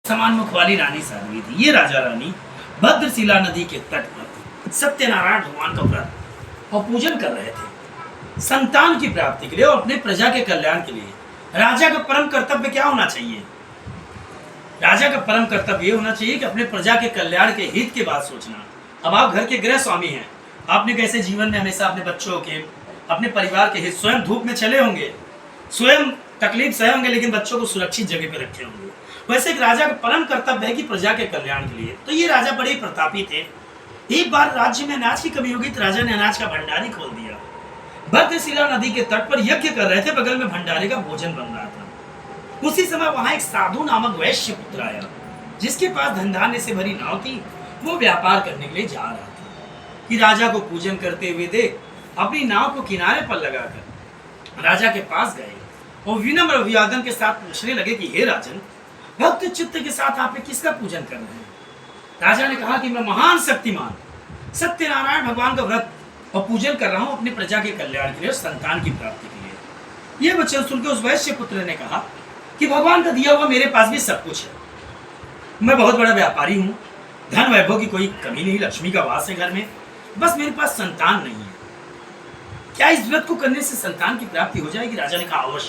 समान मुख वाली रानी साध्वी थी। ये राजा रानी भद्रशिला नदी के तट पर सत्यनारायण भगवान का व्रत और पूजन कर रहे थे संतान की प्राप्ति के लिए और अपने प्रजा के कल्याण के लिए। राजा का परम कर्तव्य क्या होना चाहिए? राजा का परम कर्तव्य ये होना चाहिए कि अपने प्रजा के कल्याण के हित की बात सोचना। अब आप घर के गृह स्वामी हैं, आपने कैसे जीवन में हमेशा अपने बच्चों के, अपने परिवार के हित, स्वयं धूप में चले होंगे, स्वयं तकलीफ सहे होंगे, लेकिन बच्चों को सुरक्षित जगह पर रखे होंगे। वैसे एक राजा का परम कर्तव्य है कि प्रजा के कल्याण के लिए। तो ये राजा बड़े प्रतापी थे। एक बार राज्य में अनाज की कमी होगी तो राजा ने अनाज का भंडारी खोल दिया। भद्रशिला नदी के तट पर यज्ञ कर रहे थे, बगल में भंडारे का भोजन बन रहा था। उसी समय वहां एक साधु नामक वैश्य पुत्र आया, जिसके पास धन धान्य से भरी नाव थी। वो व्यापार करने के लिए जा रहा था कि राजा को पूजन करते हुए देख अपनी नाव को किनारे पर लगाकर राजा के पास गए और विनम्र अभिवादन के साथ पूछने लगे कि हे राजन, भक्त चित्त के साथ आप किसका पूजन कर रहे हैं? राजा ने कहा कि मैं महान शक्तिमान सत्यनारायण भगवान का व्रत और पूजन कर रहा हूं अपने प्रजा के कल्याण के लिए और संतान की प्राप्ति के लिए। यह वचन सुनकर उस वैश्य पुत्र ने कहा कि भगवान का दिया हुआ मेरे पास भी सब कुछ है। मैं बहुत बड़ा व्यापारी हूँ, धन वैभव की कोई कमी नहीं, लक्ष्मी का वास है घर में, बस मेरे पास संतान नहीं है। क्या इस व्रत को करने से संतान की प्राप्ति हो जाएगी? राजा ने कहा अवश्य।